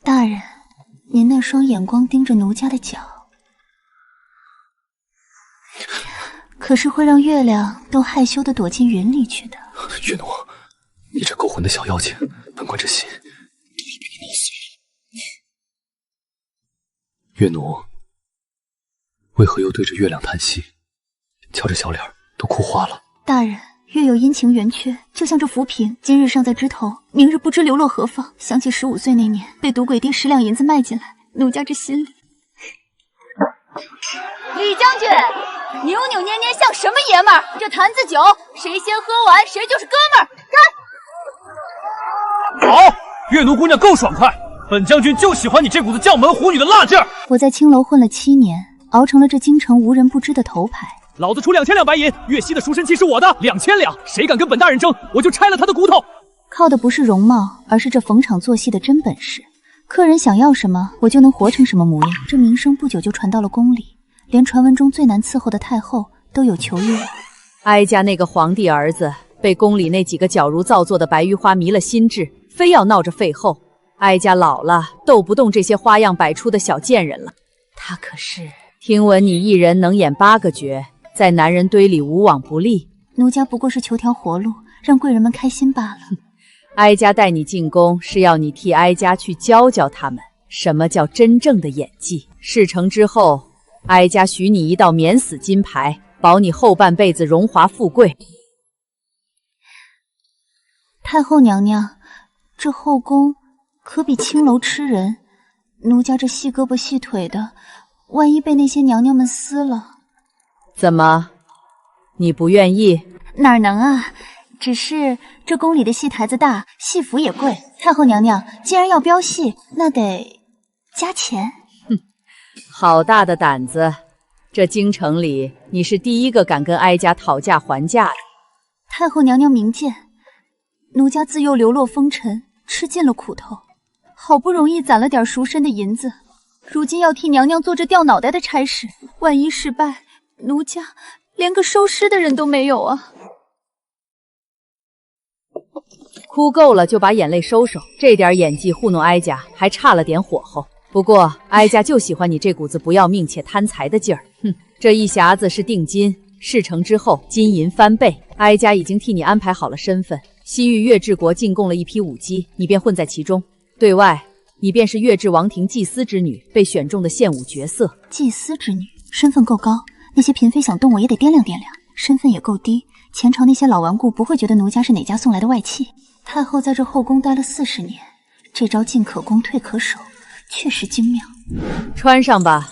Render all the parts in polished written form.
大人，您那双眼光盯着奴家的脚，可是会让月亮都害羞地躲进云里去的。月奴，你这勾魂的小妖精，本官这心都要被你挠碎了。月奴，为何又对着月亮叹息？瞧这小脸都哭花了。大人，月有阴晴圆缺，就像这浮萍，今日尚在枝头，明日不知流落何方。想起15岁那年被赌鬼爹10两银子卖进来，奴家这心里……李将军，扭扭捏捏像什么爷们儿？这坛子酒，谁先喝完，谁就是哥们儿。干！好，月奴姑娘够爽快，本将军就喜欢你这股子将门虎女的辣劲儿。我在青楼混了7年，熬成了这京城无人不知的头牌。老子出2000两白银，月溪的赎身期是我的2000两，谁敢跟本大人争，我就拆了他的骨头。靠的不是容貌，而是这逢场作戏的真本事。客人想要什么，我就能活成什么模样。这名声不久就传到了宫里，连传闻中最难伺候的太后都有求于我。哀家那个皇帝儿子被宫里那几个矫如造作的白玉花迷了心智，非要闹着废后。哀家老了，斗不动这些花样百出的小贱人了。他可是听闻你一人能演8个角，在男人堆里无往不利。奴家不过是求条活路，让贵人们开心罢了。哀家带你进宫，是要你替哀家去教教他们什么叫真正的演技。事成之后，哀家许你一道免死金牌，保你后半辈子荣华富贵。太后娘娘，这后宫可比青楼吃人，奴家这细胳膊细腿的，万一被那些娘娘们撕了。怎么，你不愿意？哪能啊，只是这宫里的戏台子大，戏服也贵。太后娘娘既然要飙戏，那得加钱。哼，好大的胆子！这京城里你是第一个敢跟哀家讨价还价的。太后娘娘明鉴，奴家自幼流落风尘，吃尽了苦头，好不容易攒了点赎身的银子，如今要替娘娘做这掉脑袋的差事，万一失败，奴家连个收尸的人都没有啊！哭够了就把眼泪收收，这点演技糊弄哀家还差了点火候。不过哀家就喜欢你这股子不要命且贪财的劲儿。哼，这一匣子是定金，事成之后金银翻倍。哀家已经替你安排好了身份，西域月治国进贡了一批武姬，你便混在其中。对外，你便是月治王庭祭司之女，被选中的献武角色。祭司之女，身份够高，那些嫔妃想动我也得掂量掂量。身份也够低，前朝那些老顽固不会觉得奴家是哪家送来的外戚。太后在这后宫待了40年，这招进可攻退可守，确实精妙。穿上吧，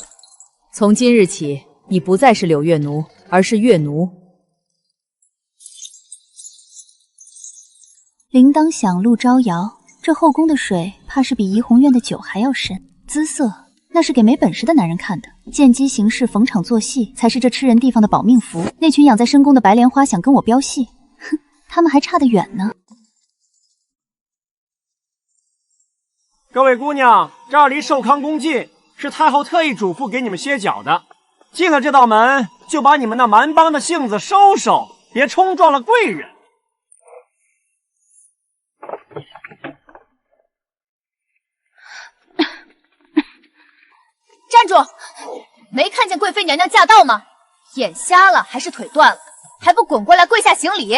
从今日起，你不再是柳月奴，而是月奴。铃铛响，路招摇，这后宫的水怕是比怡红院的酒还要深。姿色那是给没本事的男人看的，见机行事，逢场作戏才是这吃人地方的保命符。那群养在深宫的白莲花想跟我飙戏，哼，他们还差得远呢。各位姑娘，这里寿康宫禁，是太后特意嘱咐给你们歇脚的。进了这道门，就把你们那蛮帮的性子收收，别冲撞了贵人。站住！没看见贵妃娘娘驾到吗？眼瞎了还是腿断了？还不滚过来跪下行礼！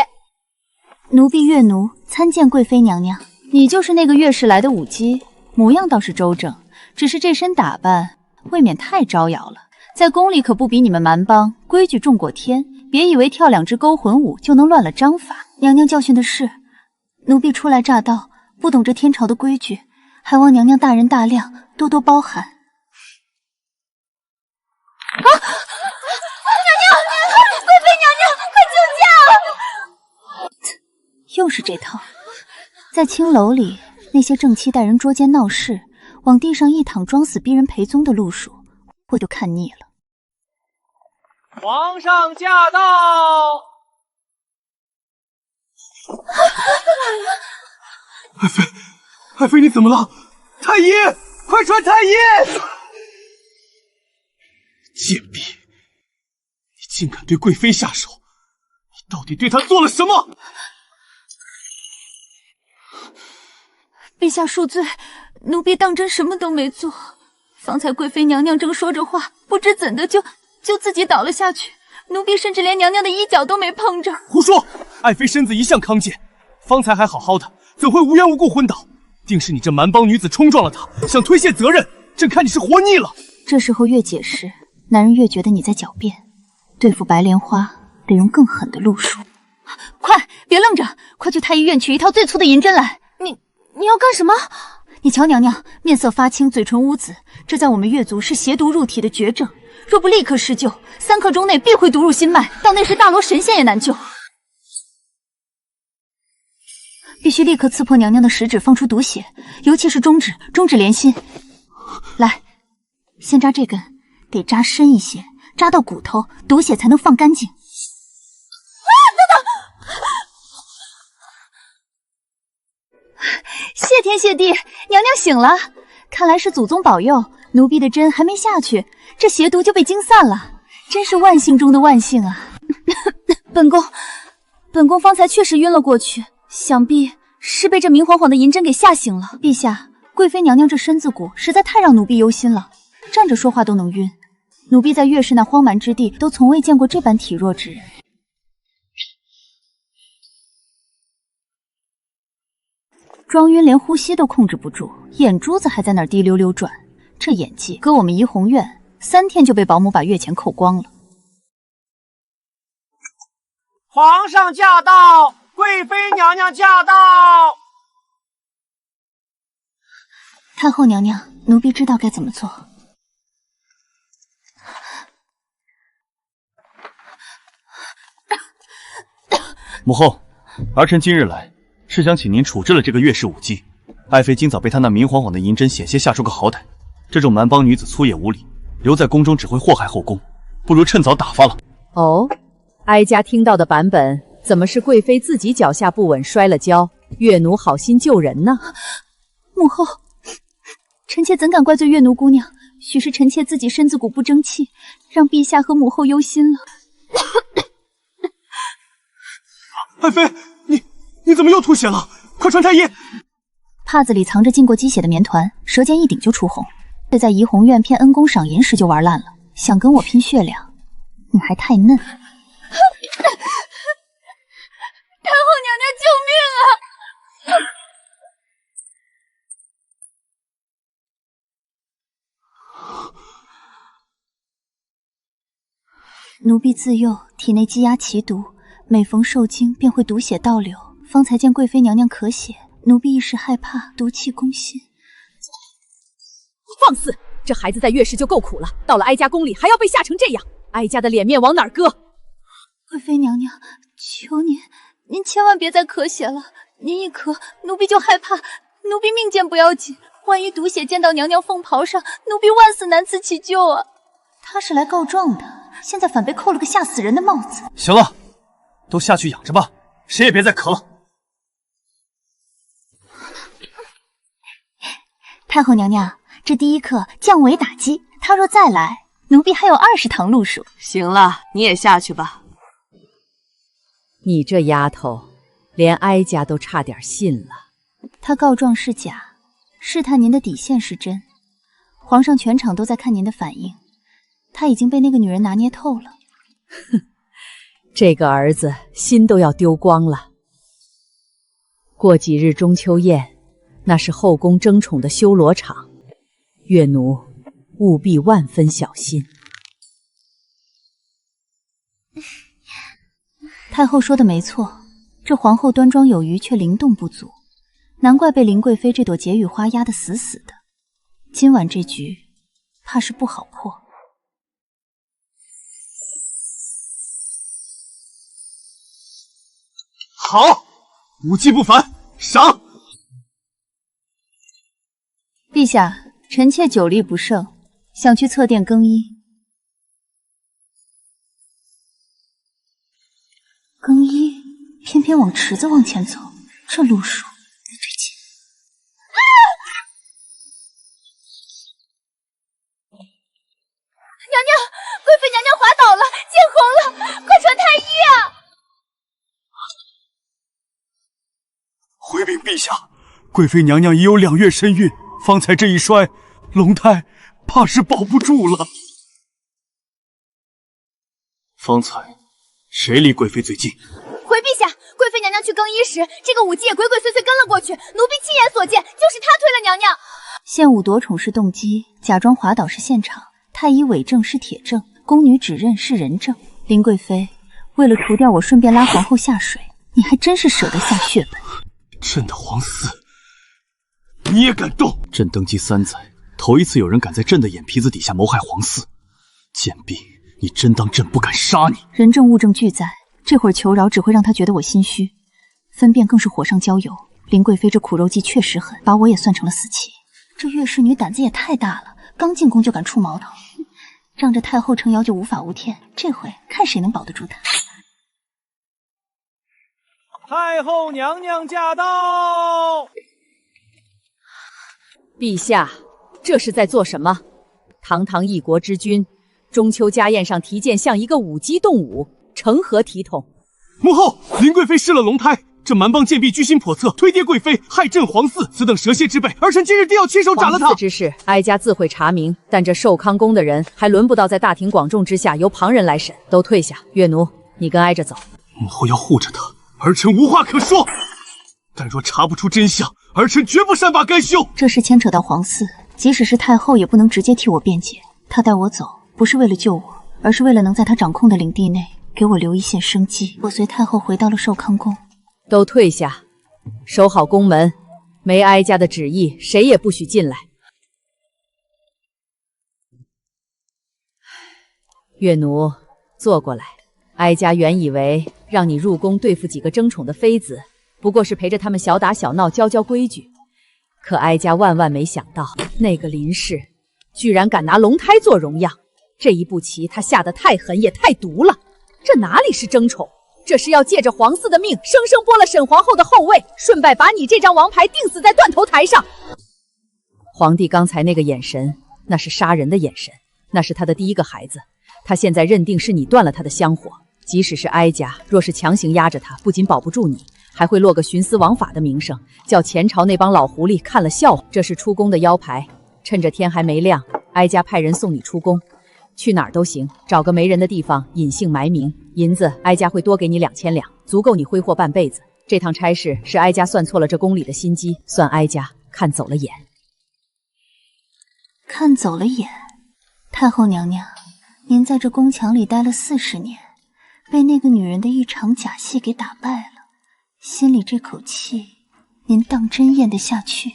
奴婢月奴参见贵妃娘娘。你就是那个月氏来的舞姬，模样倒是周正，只是这身打扮未免太招摇了。在宫里可不比你们蛮帮，规矩重过天。别以为跳2支勾魂舞就能乱了章法。娘娘教训的是，奴婢初来乍到，不懂这天朝的规矩，还望娘娘大人大量，多多包涵。啊！娘娘，贵妃娘娘，快救驾！又是这套。在青楼里，那些正妻带人捉奸闹事，往地上一躺装死逼人陪宗的路数，我就看腻了。皇上驾到！爱妃，你怎么了？太医，快传太医！贱婢，你竟敢对贵妃下手，你到底对她做了什么？陛下恕罪，奴婢当真什么都没做。方才贵妃娘娘正说着话，不知怎的就自己倒了下去，奴婢甚至连娘娘的衣角都没碰着。胡说！爱妃身子一向康健，方才还好好的，怎会无缘无故昏倒？定是你这蛮帮女子冲撞了她，想推卸责任，朕看你是活腻了。这时候越解释，男人越觉得你在狡辩。对付白莲花，得用更狠的路数。快，别愣着，快去太医院取一套最粗的银针来。你要干什么？你瞧娘娘面色发青，嘴唇乌紫，这在我们越族是邪毒入体的绝症，若不立刻施救，3刻钟内必会毒入心脉，到那时大罗神仙也难救。必须立刻刺破娘娘的食指，放出毒血，尤其是中指，中指连心。来，先扎这根，得扎深一些，扎到骨头，毒血才能放干净。谢天谢地，娘娘醒了，看来是祖宗保佑，奴婢的针还没下去，这邪毒就被惊散了，真是万幸中的万幸啊！本宫方才确实晕了过去，想必是被这明晃晃的银针给吓醒了。陛下，贵妃娘娘这身子骨实在太让奴婢忧心了，站着说话都能晕，奴婢在越氏那荒蛮之地都从未见过这般体弱之人。庄晕连呼吸都控制不住，眼珠子还在那儿滴溜溜转，这演技搁我们怡红院3天就被保姆把月钱扣光了。皇上驾到，贵妃娘娘驾到。太后娘娘，奴婢知道该怎么做。母后，儿臣今日来是想请您处置了这个月氏舞姬。爱妃今早被她那明晃晃的银针险些吓出个好歹，这种蛮帮女子粗野无礼，留在宫中只会祸害后宫，不如趁早打发了。哦，哀家听到的版本怎么是贵妃自己脚下不稳摔了跤，月奴好心救人呢？母后，臣妾怎敢怪罪月奴姑娘？许是臣妾自己身子骨不争气，让陛下和母后忧心了。爱妃，你怎么又吐血了？快传太医！帕子里藏着浸过鸡血的棉团，舌尖一顶就出红。这在怡红院骗恩公赏银时就玩烂了，想跟我拼血量，你还太嫩。太后娘娘救命啊！奴婢自幼体内积压奇毒，每逢受惊便会毒血倒流。方才见贵妃娘娘咳血，奴婢一时害怕，毒气攻心。放肆！这孩子在月氏就够苦了，到了哀家宫里还要被吓成这样，哀家的脸面往哪儿搁？贵妃娘娘，求您千万别再咳血了，您一咳，奴婢就害怕，奴婢命贱不要紧，万一毒血溅到娘娘凤袍上，奴婢万死难辞其咎啊！他是来告状的，现在反被扣了个吓死人的帽子。行了，都下去养着吧，谁也别再咳了。太后娘娘，这第一课降维打击，他若再来，奴婢还有20堂路数。行了，你也下去吧。你这丫头，连哀家都差点信了。他告状是假，试探您的底线是真。皇上全场都在看您的反应，他已经被那个女人拿捏透了。哼，这个儿子心都要丢光了。过几日中秋宴，那是后宫争宠的修罗场，月奴务必万分小心。太后说的没错，这皇后端庄有余，却灵动不足，难怪被林贵妃这朵解语花压得死死的。今晚这局，怕是不好破。好，武技不凡，赏。陛下，臣妾久力不胜，想去侧殿更衣。更衣，偏偏往池子往前走，这路数不对劲。娘娘，贵妃娘娘滑倒了，见红了，快传太医啊！回禀陛下，贵妃娘娘已有2月身孕，方才这一摔，龙胎怕是保不住了。方才谁离贵妃最近？回陛下，贵妃娘娘去更衣时，这个舞姬也鬼鬼祟祟跟了过去，奴婢亲眼所见，就是她推了娘娘。献舞夺宠是动机，假装滑倒是现场，太医伪证是铁证，宫女指认是人证。林贵妃为了除掉我，顺便拉皇后下水，你还真是舍得下血本。朕的皇嗣，你也敢动？朕登基3载，头一次有人敢在朕的眼皮子底下谋害皇嗣，贱婢，你真当朕不敢杀你？人证物证俱在，这会儿求饶只会让他觉得我心虚，分辨更是火上浇油。林贵妃这苦肉计确实狠，把我也算成了死棋。这岳氏女胆子也太大了，刚进宫就敢出矛头，仗着太后撑腰就无法无天，这回看谁能保得住她。太后娘娘驾到！陛下，这是在做什么？堂堂一国之君，中秋家宴上提剑像一个舞姬动武，成何体统？母后，林贵妃失了龙胎，这蛮帮贱婢居心叵测，推跌贵妃，害朕皇嗣，此等蛇蝎之辈，儿臣今日定要亲手斩了他。皇嗣之事，哀家自会查明，但这寿康宫的人还轮不到在大庭广众之下由旁人来审，都退下。岳奴，你跟挨着走。母后要护着他，儿臣无话可说。但若查不出真相，儿臣绝不善罢甘休。这事牵扯到皇嗣，即使是太后也不能直接替我辩解。她带我走，不是为了救我，而是为了能在她掌控的领地内给我留一线生机。我随太后回到了寿康宫。都退下，守好宫门，没哀家的旨意，谁也不许进来。岳奴，坐过来。哀家原以为让你入宫对付几个争宠的妃子，不过是陪着他们小打小闹，教教规矩。可哀家万万没想到，那个林氏居然敢拿龙胎做荣耀。这一步棋他下得太狠，也太毒了。这哪里是争宠，这是要借着皇嗣的命，生生剥了沈皇后的后位，顺败把你这张王牌钉死在断头台上。皇帝刚才那个眼神，那是杀人的眼神，那是他的第一个孩子，他现在认定是你断了他的香火。即使是哀家，若是强行压着他，不仅保不住你，还会落个徇私枉法的名声，叫前朝那帮老狐狸看了笑话。这是出宫的腰牌，趁着天还没亮，哀家派人送你出宫，去哪儿都行，找个没人的地方隐姓埋名。银子哀家会多给你2000两，足够你挥霍半辈子。这趟差事是哀家算错了这宫里的心机，算哀家看走了眼。看走了眼？太后娘娘，您在这宫墙里待了40年，被那个女人的一场假戏给打败了，心里这口气，您当真咽得下去？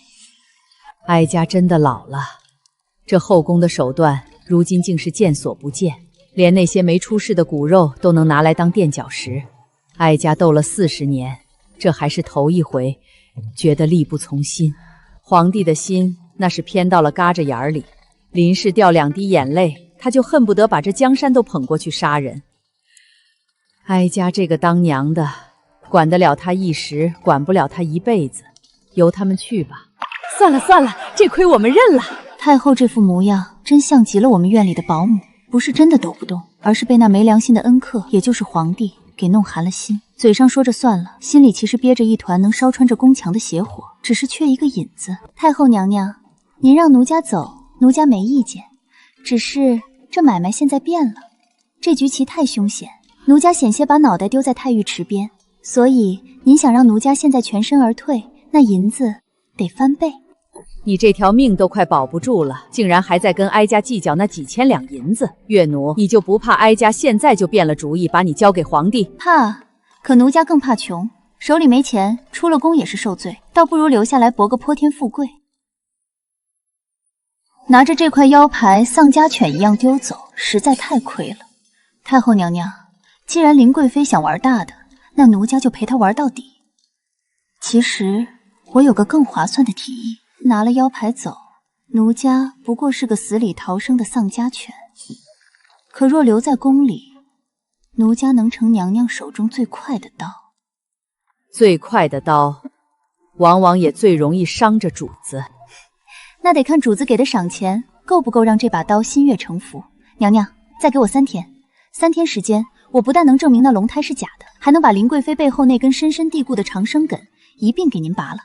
哀家真的老了，这后宫的手段，如今竟是见所不见，连那些没出世的骨肉都能拿来当垫脚石。哀家斗了40年，这还是头一回，觉得力不从心。皇帝的心那是偏到了嘎着眼里，林氏掉2滴眼泪，他就恨不得把这江山都捧过去杀人。哀家这个当娘的，管得了他一时，管不了他一辈子，由他们去吧。算了算了，这亏我们认了。太后这副模样，真像极了我们院里的保姆，不是真的抖不动，而是被那没良心的恩客，也就是皇帝给弄寒了心。嘴上说着算了，心里其实憋着一团能烧穿这宫墙的邪火，只是缺一个引子。太后娘娘，您让奴家走，奴家没意见，只是这买卖现在变了，这局棋太凶险，奴家险些把脑袋丢在太浴池边，所以您想让奴家现在全身而退，那银子得翻倍。你这条命都快保不住了，竟然还在跟哀家计较那几千两银子。岳奴，你就不怕哀家现在就变了主意，把你交给皇帝？怕，可奴家更怕穷，手里没钱，出了宫也是受罪，倒不如留下来博个泼天富贵。拿着这块腰牌丧家犬一样丢走，实在太亏了。太后娘娘，既然林贵妃想玩大的，那奴家就陪她玩到底。其实我有个更划算的提议，拿了腰牌走，奴家不过是个死里逃生的丧家犬，可若留在宫里，奴家能成娘娘手中最快的刀。最快的刀，往往也最容易伤着主子。那得看主子给的赏钱够不够让这把刀心悦诚服。娘娘，再给我3天，3天时间，我不但能证明那龙胎是假的，还能把林贵妃背后那根深深蒂固的长生根一并给您拔了。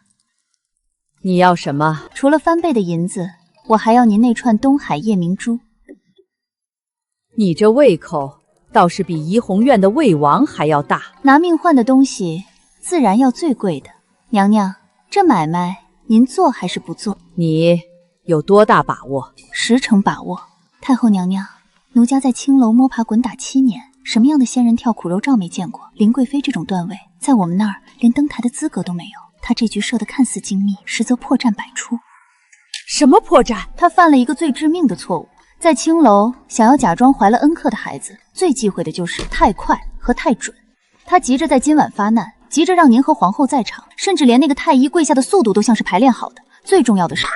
你要什么？除了翻倍的银子，我还要您那串东海夜明珠。你这胃口倒是比怡红院的魏王还要大。拿命换的东西，自然要最贵的。娘娘，这买卖您做还是不做？你有多大把握？10成把握。太后娘娘，奴家在青楼摸爬滚打7年，什么样的仙人跳苦肉照没见过？林贵妃这种段位，在我们那儿连登台的资格都没有。她这局设得看似精密，实则破绽百出。什么破绽？她犯了一个最致命的错误，在青楼想要假装怀了恩客的孩子，最忌讳的就是太快和太准。她急着在今晚发难，急着让您和皇后在场，甚至连那个太医跪下的速度都像是排练好的。最重要的是，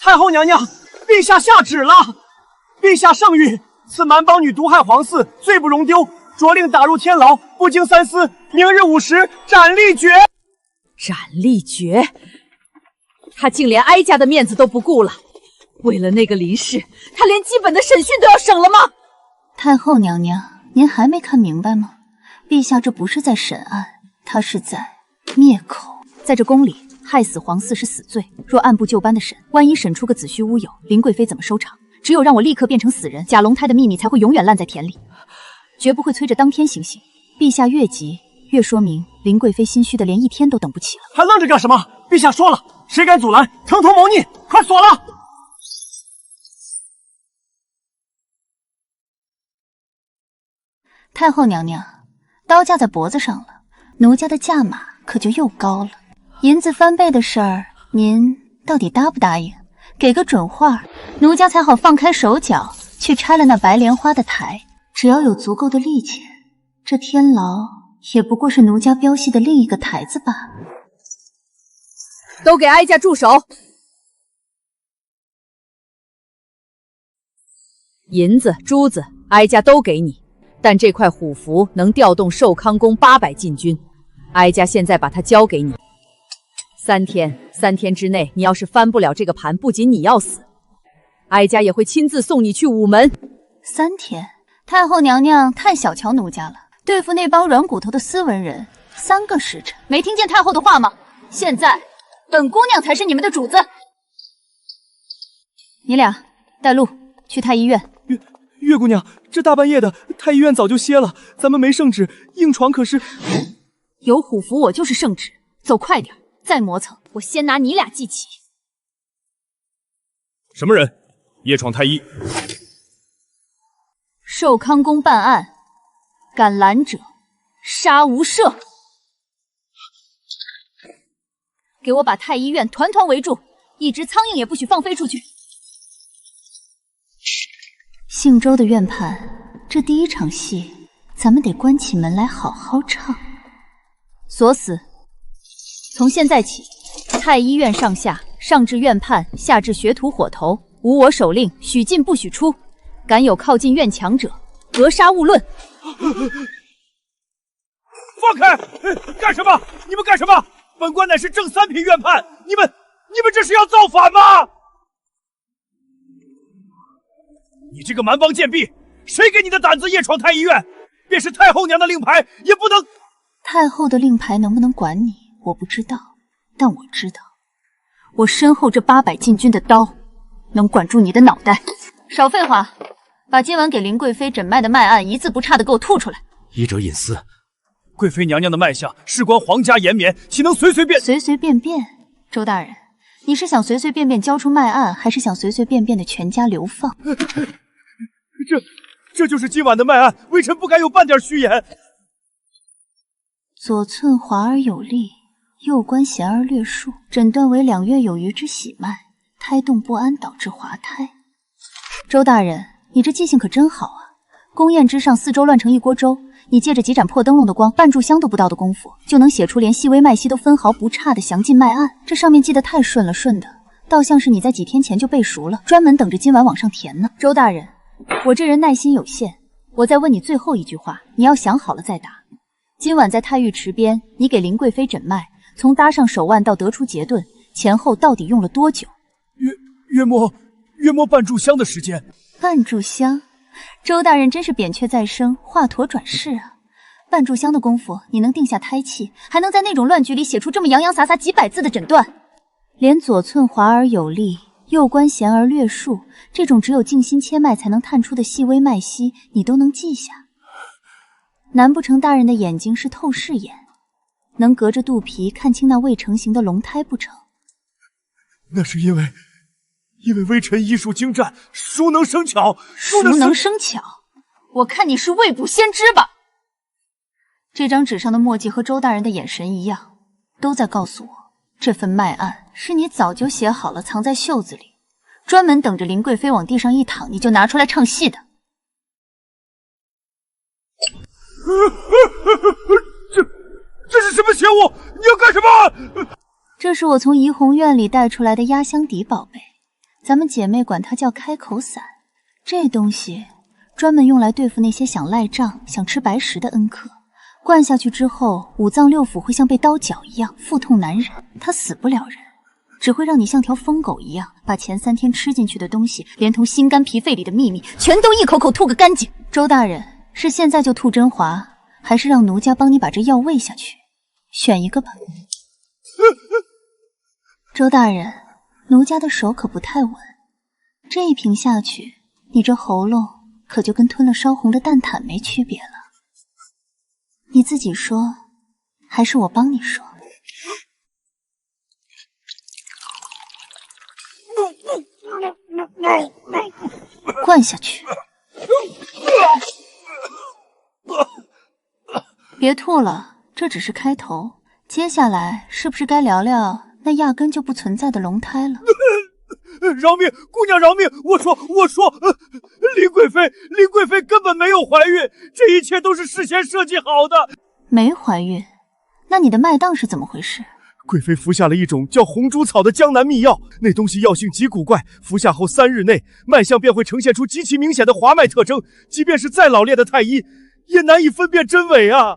太后娘娘，陛下下旨了！陛下圣谕，此蛮帮女毒害皇嗣，罪不容丢，着令打入天牢，不经三思，明日午时斩立决。斩立决？他竟连哀家的面子都不顾了，为了那个林氏，他连基本的审讯都要省了吗？太后娘娘，您还没看明白吗？陛下这不是在审案，他是在灭口。在这宫里，害死皇嗣是死罪，若按部就班的审，万一审出个子虚乌有，林贵妃怎么收场？只有让我立刻变成死人，假龙胎的秘密才会永远烂在田里，绝不会催着当天行刑。陛下越急，越说明林贵妃心虚的连1天都等不起了。还愣着干什么？陛下说了，谁敢阻拦，疼痛谋逆！快锁了！太后娘娘，刀架在脖子上了，奴家的价码可就又高了。银子翻倍的事儿，您到底答不答应？给个准话，奴家才好放开手脚去拆了那白莲花的台。只要有足够的力气，这天牢也不过是奴家标戏的另一个台子罢了。都给哀家住手！银子、珠子，哀家都给你，但这块虎符能调动寿康宫800禁军，哀家现在把它交给你。3天之内，你要是翻不了这个盘，不仅你要死，哀家也会亲自送你去午门。3天？太后娘娘太小瞧奴家了，对付那帮软骨头的斯文人，3个时辰。没听见太后的话吗？现在本姑娘才是你们的主子。你俩带路去太医院。月姑娘，这大半夜的，太医院早就歇了，咱们没圣旨，硬闯可是……有虎符我就是圣旨，走快点，再磨蹭，我先拿你俩记起。什么人？夜闯太医？寿康宫办案，敢拦者杀无赦！给我把太医院团团围住，一只苍蝇也不许放飞出去。姓周的院判，这第1场戏，咱们得关起门来好好唱。锁死！从现在起，太医院上下，上至院判，下至学徒伙头，无我手令，许进不许出。敢有靠近院墙者，格杀勿论。放开！干什么？你们干什么？本官乃是正3品院判，你们这是要造反吗？你这个蛮帮贱婢，谁给你的胆子夜闯太医院？便是太后娘的令牌，也不能……太后的令牌能不能管你，我不知道，但我知道，我身后这800禁军的刀，能管住你的脑袋。少废话，把今晚给林贵妃诊脉的脉案一字不差的给我吐出来。医者隐私，贵妃娘娘的脉象事关皇家延绵，岂能随便？随便？周大人，你是想随便交出脉案，还是想随便的全家流放？这就是今晚的脉案，微臣不敢有半点虚言。左寸滑而有力，右关弦而略数，诊断为2月有余之喜脉，胎动不安导致滑胎。周大人，你这记性可真好啊！宫宴之上，4周乱成一锅粥，你借着几盏破灯笼的光，半炷香都不到的功夫，就能写出连细微脉息都分毫不差的详尽脉案。这上面记得太顺了，顺的倒像是你在几天前就背熟了，专门等着今晚往上填呢。周大人，我这人耐心有限，我再问你最后一句话，你要想好了再答。今晚在太尉池边，你给林贵妃诊脉，从搭上手腕到得出结论，前后到底用了多久？约莫半炷香的时间。半炷香？周大人真是扁鹊再生，华佗转世啊！半炷香的功夫，你能定下胎气，还能在那种乱局里写出这么洋洋洒洒几百字的诊断，连左寸滑而有力，右关弦而略数，这种只有静心切脉才能探出的细微脉息，你都能记下。难不成大人的眼睛是透视眼，能隔着肚皮看清那未成型的龙胎不成？那是因为微臣医术精湛，熟能生巧。熟能生巧？我看你是未卜先知吧。这张纸上的墨迹和周大人的眼神一样，都在告诉我，这份脉案是你早就写好了，藏在袖子里，专门等着林贵妃往地上一躺，你就拿出来唱戏的。这是什么邪物？你要干什么？这是我从怡红院里带出来的压箱底宝贝，咱们姐妹管它叫开口散。这东西专门用来对付那些想赖账、想吃白食的恩客。灌下去之后，五脏六腑会像被刀绞一样腹痛难忍，它死不了人，只会让你像条疯狗一样，把前3天吃进去的东西，连同心肝脾肺里的秘密，全都一口口吐个干净。周大人，是现在就吐真华，还是让奴家帮你把这药喂下去？选一个吧。周大人，奴家的手可不太稳，这一瓶下去，你这喉咙可就跟吞了烧红的蛋挞没区别了。你自己说，还是我帮你说？灌下去。别吐了，这只是开头，接下来是不是该聊聊那压根就不存在的龙胎了？饶命，姑娘饶命！我说，林贵妃根本没有怀孕，这一切都是事先设计好的。没怀孕？那你的脉当是怎么回事？贵妃服下了一种叫红珠草的江南秘药，那东西药性极古怪，服下后3日内，脉象便会呈现出极其明显的滑脉特征，即便是再老练的太医，也难以分辨真伪啊。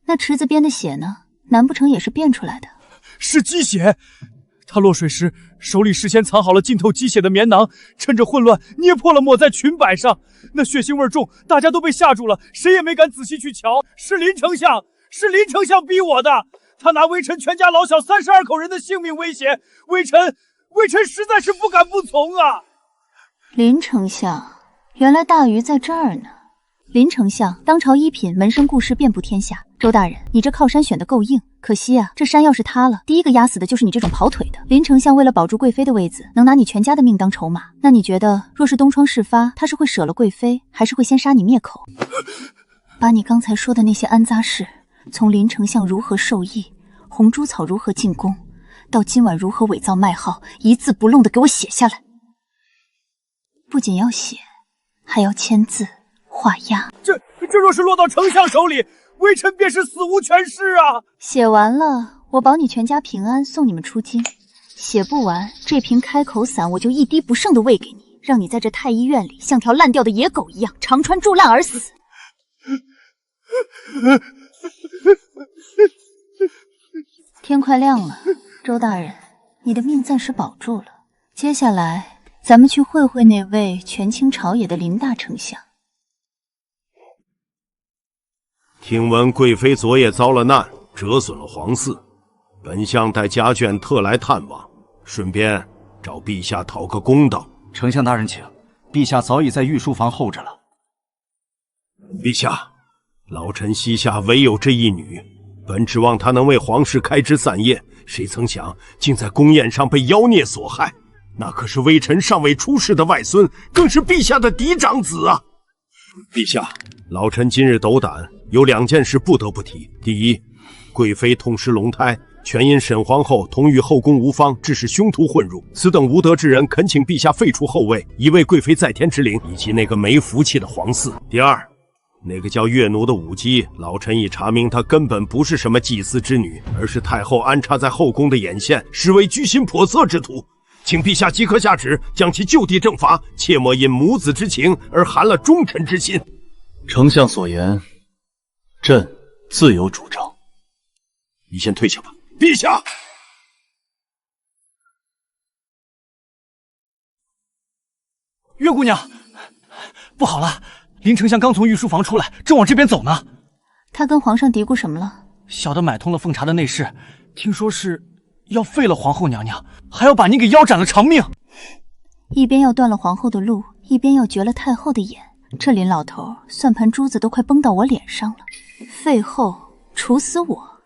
那池子边的血呢？难不成也是变出来的？是鸡血。他落水时，手里事先藏好了浸透鸡血的棉囊，趁着混乱捏破了抹在裙摆上。那血腥味重，大家都被吓住了，谁也没敢仔细去瞧。是林丞相逼我的，他拿微臣全家老小32口人的性命威胁，微臣实在是不敢不从啊。林丞相，原来大鱼在这儿呢。林丞相，当朝一品，门生故事遍布天下。周大人，你这靠山选得够硬，可惜啊，这山要是塌了，第一个压死的就是你这种跑腿的。林丞相为了保住贵妃的位子，能拿你全家的命当筹码。那你觉得，若是东窗事发，他是会舍了贵妃，还是会先杀你灭口？把你刚才说的那些安扎事，从林丞相如何受益，红珠草如何进宫，到今晚如何伪造脉号，一字不漏的给我写下来。不仅要写，还要签字画押。这若是落到丞相手里，微臣便是死无全尸啊！写完了，我保你全家平安，送你们出京；写不完，这瓶开口散我就一滴不剩的喂给你，让你在这太医院里像条烂掉的野狗一样肠穿肚烂而死。天快亮了，周大人，你的命暂时保住了。接下来，咱们去会会那位权倾朝野的林大丞相。听闻贵妃昨夜遭了难，折损了皇嗣，本相带家眷特来探望，顺便找陛下讨个公道。丞相大人请，陛下早已在御书房候着了。陛下，老臣膝下唯有这一女，本指望她能为皇室开枝散叶，谁曾想竟在宫宴上被妖孽所害。那可是微臣尚未出世的外孙，更是陛下的嫡长子啊！陛下，老臣今日斗胆，有2件事不得不提。第一，贵妃痛失龙胎，全因沈皇后同与后宫无方，致使凶徒混入。此等无德之人，恳请陛下废除后位，以慰贵妃在天之灵，以及那个没福气的皇嗣。第二，那个叫月奴的舞姬，老臣已查明，她根本不是什么祭司之女，而是太后安插在后宫的眼线，实为居心叵测之徒。请陛下即刻下旨，将其就地正法，切莫因母子之情而寒了忠臣之心。丞相所言，朕自有主张。你先退下吧。陛下，月姑娘，不好了！林丞相刚从御书房出来，正往这边走呢。他跟皇上嘀咕什么了？小的买通了奉茶的内侍，听说是要废了皇后娘娘，还要把您给腰斩了偿命。一边要断了皇后的路，一边要绝了太后的眼，这林老头算盘珠子都快崩到我脸上了。废后处死我，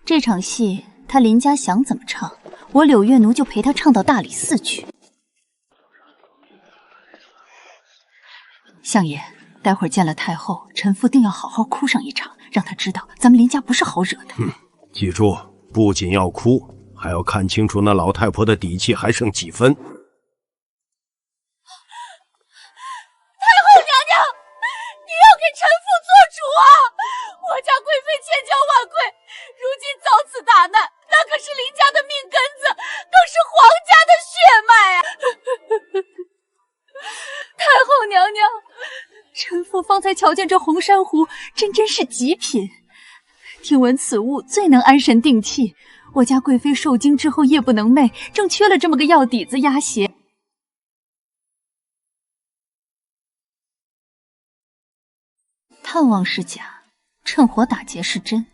这场戏他林家想怎么唱，我柳月奴就陪他唱到大理寺去。相爷，待会儿见了太后，臣妇定要好好哭上一场，让她知道咱们林家不是好惹的。记住，不仅要哭，还要看清楚那老太婆的底气还剩几分。给臣妇做主啊！我家贵妃千娇万贵，如今遭此大难，那可是林家的命根子，更是皇家的血脉啊！太后娘娘，臣妇方才瞧见这红珊瑚，真是极品。听闻此物最能安神定气，我家贵妃受惊之后夜不能寐，正缺了这么个药底子压邪。探望是假，趁火打劫是真。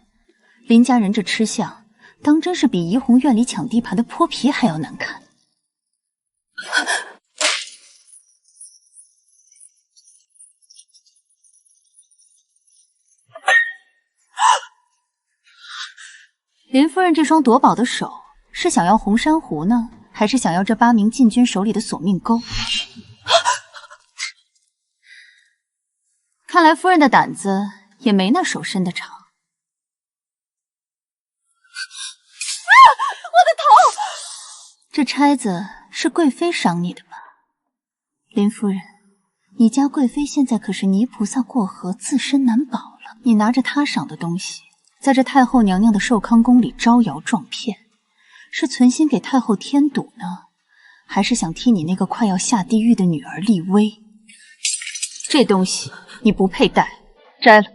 林家人这吃相，当真是比怡红院里抢地盘的泼皮还要难看。林夫人这双夺宝的手，是想要红珊瑚呢，还是想要这8名禁军手里的索命钩？看来夫人的胆子也没那手伸得长。我的头！这钗子是贵妃赏你的吧？林夫人，你家贵妃现在可是泥菩萨过河，自身难保了。你拿着她赏的东西，在这太后娘娘的寿康宫里招摇撞骗，是存心给太后添堵呢，还是想替你那个快要下地狱的女儿立威？这东西你不配戴，摘了。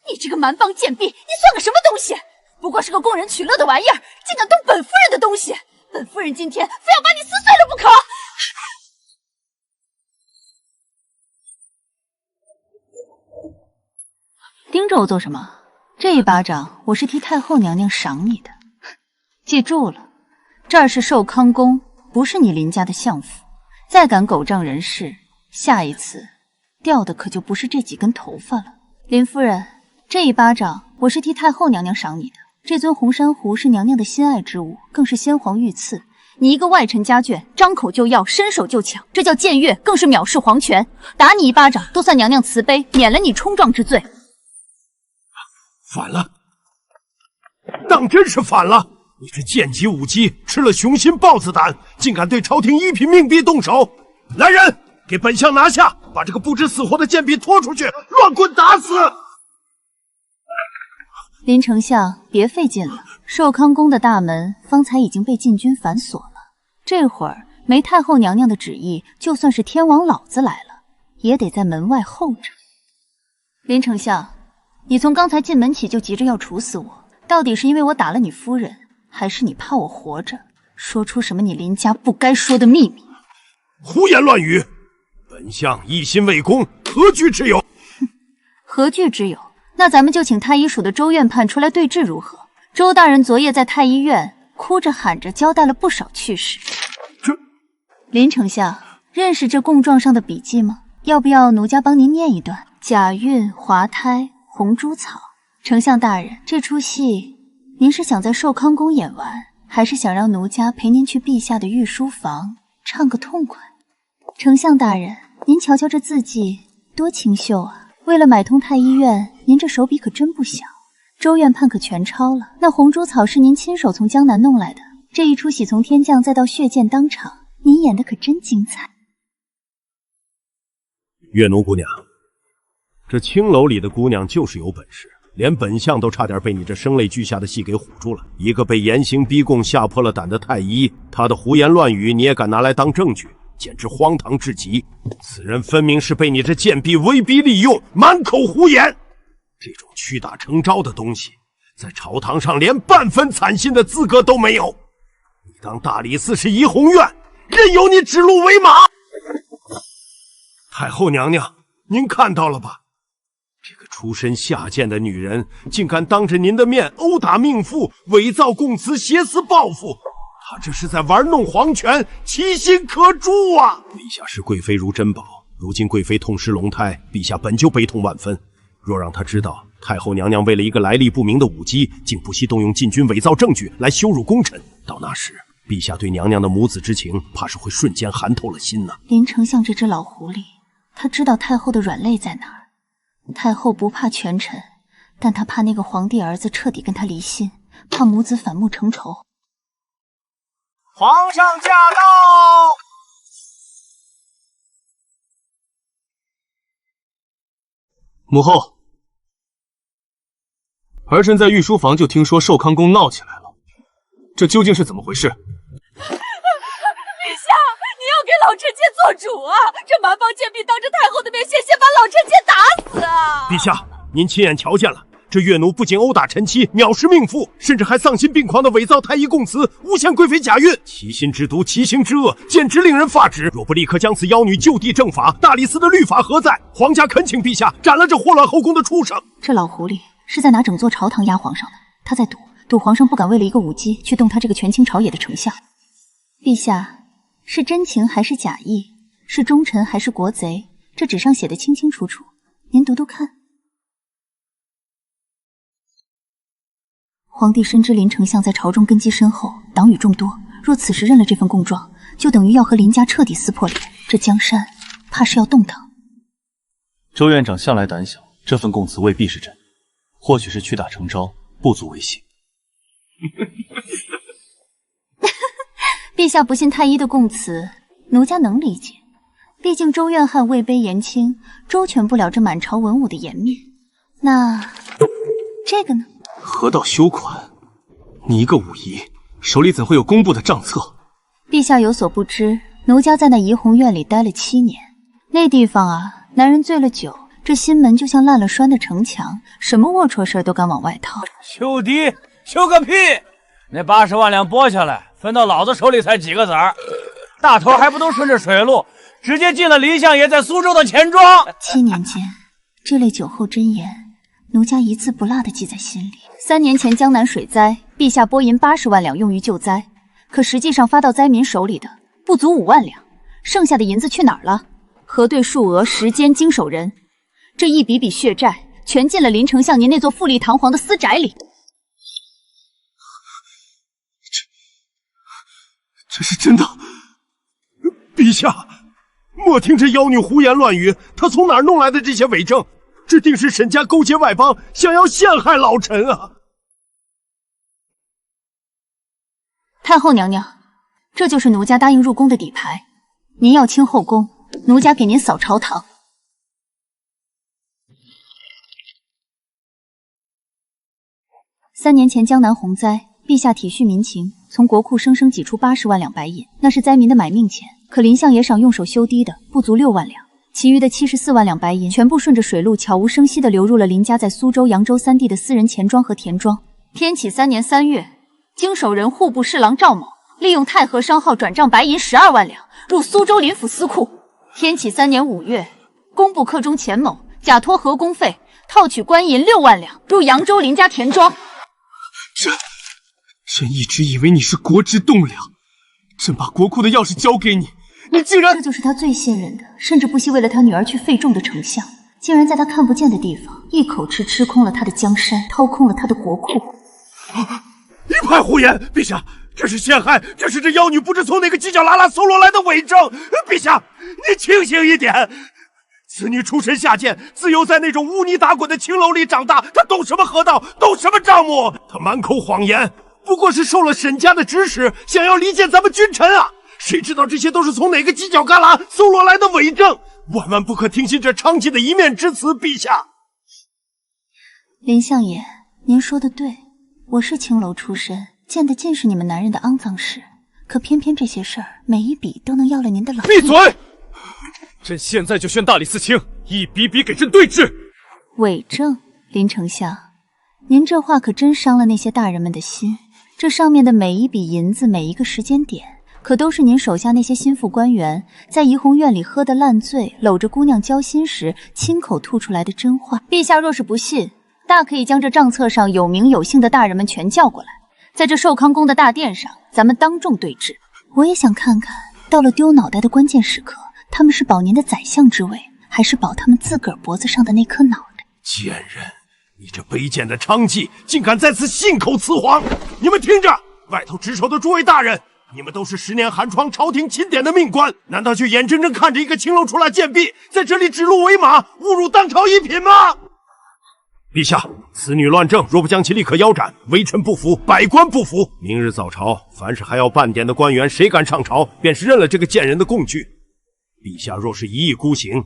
你这个蛮帮贱婢，你算个什么东西？不过是个供人取乐的玩意儿，竟敢动本夫人的东西！本夫人今天非要把你撕碎了不可！盯着我做什么？这一巴掌我是替太后娘娘赏你的，记住了，这儿是寿康宫，不是你林家的相府。再敢狗仗人势，下一次掉的可就不是这几根头发了。林夫人，这一巴掌我是替太后娘娘赏你的。这尊红珊瑚是娘娘的心爱之物，更是先皇御赐。你一个外臣家眷，张口就要，伸手就抢，这叫僭越，更是藐视皇权。打你一巴掌，都算娘娘慈悲，免了你冲撞之罪。反了，当真是反了！你这贱籍舞姬，吃了雄心豹子胆，竟敢对朝廷一品命婢动手！来人，给本相拿下，把这个不知死活的贱婢拖出去，乱棍打死！林丞相，别费劲了，寿康宫的大门方才已经被禁军反锁了，这会儿没太后娘娘的旨意，就算是天王老子来了，也得在门外候着。林丞相，你从刚才进门起就急着要处死我，到底是因为我打了你夫人，还是你怕我活着说出什么你林家不该说的秘密？胡言乱语！本相一心为公，何惧之有？何惧之有？那咱们就请太医署的周院判出来对质如何？周大人昨夜在太医院哭着喊着交代了不少趣事。林丞相，认识这供状上的笔记吗？要不要奴家帮您念一段？假孕、滑胎、红珠草。丞相大人，这出戏您是想在寿康宫演完，还是想让奴家陪您去陛下的御书房唱个痛快？丞相大人，您瞧瞧这字迹多清秀啊！为了买通太医院，您这手笔可真不小。周院判可全抄了。那红珠草是您亲手从江南弄来的，这一出喜从天降再到血溅当场，您演的可真精彩。月奴姑娘，这青楼里的姑娘就是有本事，连本相都差点被你这声泪俱下的戏给唬住了。一个被严刑逼供吓破了胆的太医，他的胡言乱语你也敢拿来当证据，简直荒唐至极！此人分明是被你这贱婢威逼利诱，满口胡言。这种屈打成招的东西，在朝堂上连半分惨信的资格都没有。你当大理寺是怡红院，任由你指鹿为马？太后娘娘，您看到了吧？这个出身下贱的女人，竟敢当着您的面殴打命妇，伪造供词，挟私报复。她这是在玩弄皇权，其心可诛啊！陛下视贵妃如珍宝，如今贵妃痛失龙胎，陛下本就悲痛万分。若让她知道太后娘娘为了一个来历不明的舞姬，竟不惜动用禁军伪造证据来羞辱功臣，到那时，陛下对娘娘的母子之情，怕是会瞬间寒透了心呢。林丞相这只老狐狸，他知道太后的软肋在哪儿。太后不怕权臣，但她怕那个皇帝儿子彻底跟他离心，怕母子反目成仇。皇上驾到！母后，儿臣在御书房就听说寿康宫闹起来了，这究竟是怎么回事？陛下，你要给老臣妾做主啊！这蛮帮贱婢当着太后的面险些把老臣妾打死啊！陛下，您亲眼瞧见了，这越奴不仅殴打臣妻，藐视命妇，甚至还丧心病狂地伪造太医供词，诬陷贵妃假孕，其心之毒，其行之恶，简直令人发指。若不立刻将此妖女就地正法，大理寺的律法何在？皇家恳请陛下斩了这祸乱后宫的畜生！这老狐狸是在拿整座朝堂压皇上的，他在赌皇上不敢为了一个舞姬去动他这个权倾朝野的丞相。陛下，是真情还是假意？是忠臣还是国贼？这纸上写的清清楚楚，您读读看。皇帝深知林丞相在朝中根基深厚，党羽众多，若此时认了这份供状，就等于要和林家彻底撕破脸，这江山怕是要动荡。周院长向来胆小，这份供词未必是真，或许是屈打成招，不足为信。陛下不信太医的供词，奴家能理解。毕竟周院汉位卑言轻，周全不了这满朝文武的颜面。那这个呢？何道羞款！你一个武夷，手里怎会有工部的账册？陛下有所不知，奴家在那怡红院里待了7年，那地方啊，男人醉了酒，这心门就像烂了栓的城墙，什么龌龊事都敢往外掏。修敌？修个屁！那80万两拨下来，分到老子手里才几个子儿，大头还不都顺着水路，直接进了林相爷在苏州的钱庄。7年间，这类酒后真言，奴家一字不落地记在心里。3年前江南水灾，陛下拨银80万两用于救灾，可实际上发到灾民手里的不足5万两，剩下的银子去哪儿了？核对数额、时间、经手人，这一笔笔血债全进了林丞相您那座富丽堂皇的私宅里。这是真的？陛下，莫听这妖女胡言乱语，她从哪儿弄来的这些伪证？这定是沈家勾结外邦，想要陷害老臣啊！太后娘娘，这就是奴家答应入宫的底牌。您要清后宫，奴家给您扫朝堂。3年前江南洪灾，陛下体恤民情，从国库生生挤出80万两白银，那是灾民的买命钱。可林相爷赏用手修堤的不足6万两，其余的74万两白银全部顺着水路悄无声息地流入了林家在苏州、扬州3地的私人钱庄和田庄。天启3年3月，经手人户部侍郎赵某利用太和商号转账白银12万两入苏州林府司库。天启3年5月，工部客中钱某假托和工费套取官银6万两入扬州林家田庄。朕一直以为你是国之栋梁，朕把国库的钥匙交给你，你竟然……这就是他最信任的，甚至不惜为了他女儿去费重的丞相，竟然在他看不见的地方一口吃空了他的江山，掏空了他的国库。一派胡言！陛下，这是陷害，这是这妖女不知从哪个犄角旮旯搜罗来的伪证。陛下，你清醒一点！此女出身下贱，自幼在那种污泥打滚的青楼里长大，她懂什么河道，懂什么账目？她满口谎言，不过是受了沈家的指使，想要离间咱们君臣啊！谁知道这些都是从哪个犄角旮旯搜罗来的伪证？万万不可听信这娼妓的一面之词，陛下。林相爷，您说的对，我是青楼出身，见的尽是你们男人的肮脏事，可偏偏这些事儿每一笔都能要了您的老命。闭嘴！朕现在就宣大理寺卿，一笔笔给朕对质。伪证，林丞相，您这话可真伤了那些大人们的心。这上面的每一笔银子，每一个时间点，可都是您手下那些心腹官员在怡红院里喝得烂醉，搂着姑娘交心时亲口吐出来的真话。陛下若是不信，大可以将这账册上有名有姓的大人们全叫过来，在这寿康宫的大殿上，咱们当众对质。我也想看看，到了丢脑袋的关键时刻，他们是保您的宰相之位，还是保他们自个儿脖子上的那颗脑袋？贱人，你这卑贱的娼妓，竟敢在此信口雌黄！你们听着，外头值守的诸位大人，你们都是10年寒窗朝廷钦点的命官，难道就眼睁睁看着一个青楼出来贱婢，在这里指鹿为马，侮辱当朝一品吗？陛下，此女乱政，若不将其立刻腰斩，微臣不服，百官不服。明日早朝，凡是还要半点的官员，谁敢上朝，便是认了这个贱人的供据。陛下若是一意孤行，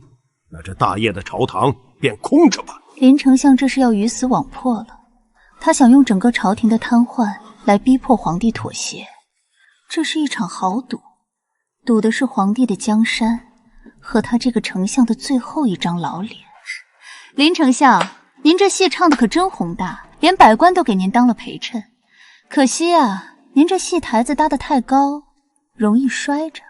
那这大业的朝堂便空着吧。林丞相这是要鱼死网破了，他想用整个朝廷的瘫痪来逼迫皇帝妥协。这是一场豪赌，赌的是皇帝的江山和他这个丞相的最后一张老脸。林丞相，您这戏唱的可真宏大，连百官都给您当了陪衬。可惜啊，您这戏台子搭得太高，容易摔着。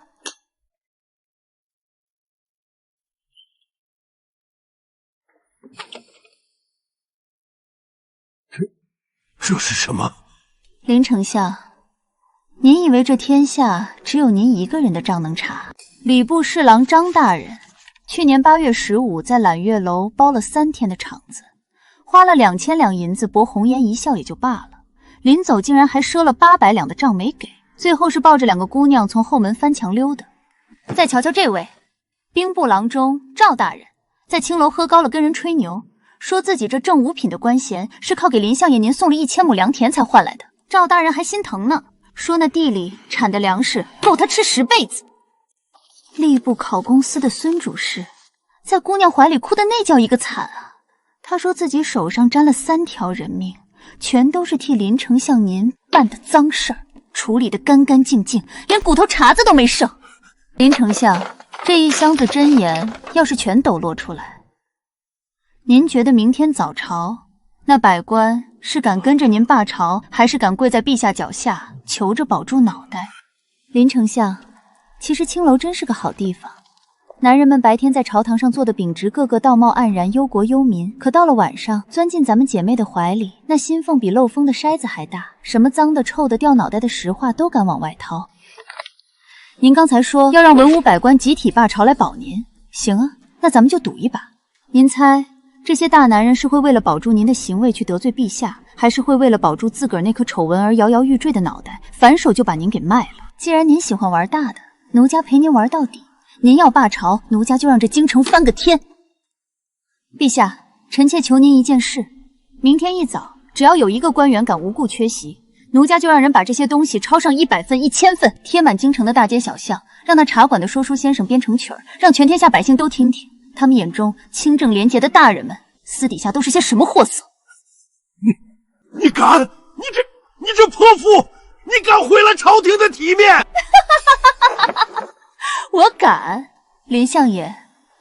这是什么？林丞相，您以为这天下只有您一个人的账能查？礼部侍郎张大人去年8月15在揽月楼包了3天的场子，花了2000两银子博红颜一笑也就罢了，临走竟然还赊了800两的账没给，最后是抱着2个姑娘从后门翻墙溜的。再瞧瞧这位兵部郎中赵大人，在青楼喝高了跟人吹牛，说自己这正5品的官衔是靠给林相爷您送了1000亩良田才换来的。赵大人还心疼呢，说那地里产的粮食够他吃10辈子。吏部考公司的孙主事在姑娘怀里哭的那叫一个惨啊！他说自己手上沾了3条人命，全都是替林丞相您办的脏事儿，处理得干干净净，连骨头碴子都没剩。林丞相，这一箱子真言要是全抖落出来，您觉得明天早朝那百官是敢跟着您罢朝，还是敢跪在陛下脚下求着保住脑袋？林丞相，其实青楼真是个好地方，男人们白天在朝堂上做的秉直，个个道貌岸然，忧国忧民，可到了晚上钻进咱们姐妹的怀里，那心缝比漏风的筛子还大，什么脏的臭的掉脑袋的实话都敢往外掏。您刚才说要让文武百官集体罢朝来保您，行啊，那咱们就赌一把。您猜这些大男人是会为了保住您的行位去得罪陛下，还是会为了保住自个儿那颗丑闻而摇摇欲坠的脑袋，反手就把您给卖了？既然您喜欢玩大的，奴家陪您玩到底。您要罢朝，奴家就让这京城翻个天。陛下，臣妾求您一件事，明天一早，只要有一个官员敢无故缺席，奴家就让人把这些东西抄上100份、1000份，贴满京城的大街小巷，让那茶馆的说书先生编成曲儿，让全天下百姓都听听，他们眼中清正廉洁的大人们，私底下都是些什么货色。你敢？你这泼妇，你敢毁了朝廷的体面？我敢。林相爷，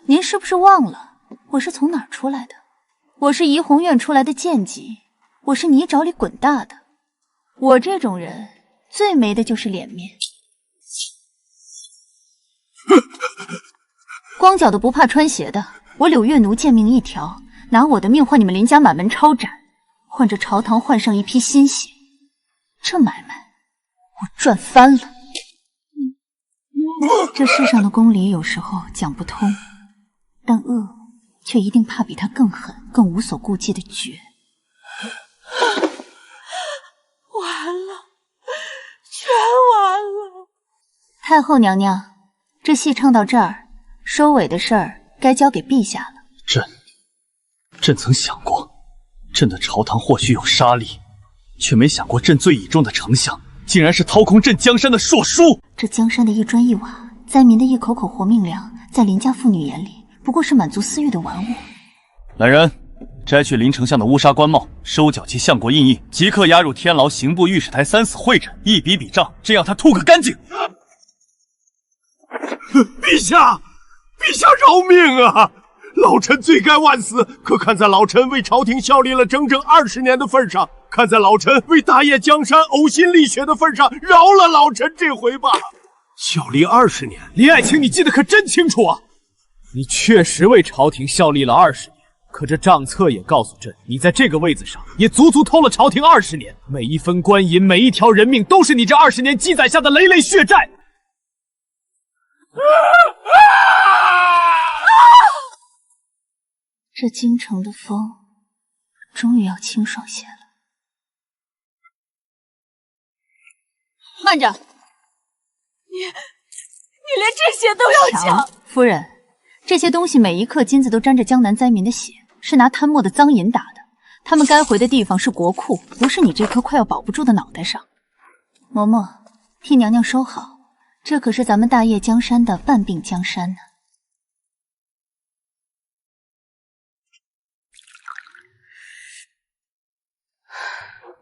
您是不是忘了我是从哪儿出来的？我是怡红院出来的贱籍，我是泥沼里滚大的。我这种人最没的就是脸面。光脚的不怕穿鞋的，我柳月奴贱命一条，拿我的命换你们林家满门抄斩，换这朝堂换上一批新血，这买卖我赚翻了。这世上的公理有时候讲不通，但恶却一定怕比他更狠、更无所顾忌的绝。完了，全完了！太后娘娘，这戏唱到这儿，收尾的事儿该交给陛下了。朕曾想过，朕的朝堂或许有杀力，却没想过朕最倚重的丞相竟然是掏空朕江山的硕叔。这江山的一砖一瓦，灾民的一口口活命粮，在林家妇女眼里不过是满足私欲的玩物。来人，摘去林丞相的乌纱官帽，收缴其相国印印，即刻押入天牢刑部御史台3司会诊，一笔笔账，这样他吐个干净。陛下饶命啊！老臣罪该万死，可看在老臣为朝廷效力了整整20年的份上，看在老臣为大业江山呕心沥血的份上，饶了老臣这回吧。效力20年，林爱卿，你记得可真清楚啊！你确实为朝廷效力了20年，可这账册也告诉朕，你在这个位子上也足足偷了朝廷20年，每一分官银，每一条人命，都是你这20年积攒下的累累血债。这京城的风终于要清爽些了。慢着！你连这些都要抢？夫人，这些东西每一克金子都沾着江南灾民的血，是拿贪墨的赃银打的。他们该回的地方是国库，不是你这颗快要保不住的脑袋上。嬷嬷，替娘娘收好，这可是咱们大业江山的半壁江山呢。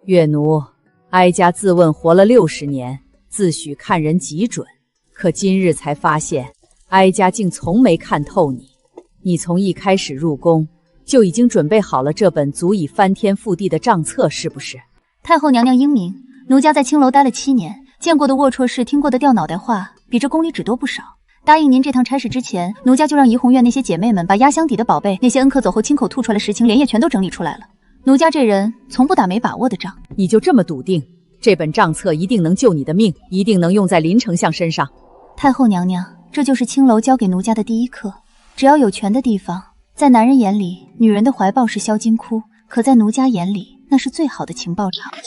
月奴，哀家自问活了60年，自诩看人极准，可今日才发现，哀家竟从没看透你。你从一开始入宫，就已经准备好了这本足以翻天覆地的账册，是不是？太后娘娘英明，奴家在青楼待了7年，见过的龌龊事，听过的掉脑袋话，比这宫里只多不少。答应您这趟差事之前，奴家就让怡红院那些姐妹们把压箱底的宝贝，那些恩客走后亲口吐出来的实情，连夜全都整理出来了。奴家这人从不打没把握的仗。你就这么笃定，这本账册一定能救你的命，一定能用在林丞相身上？太后娘娘，这就是青楼教给奴家的第一课。只要有权的地方，在男人眼里，女人的怀抱是销金窟，可在奴家眼里，那是最好的情报场。放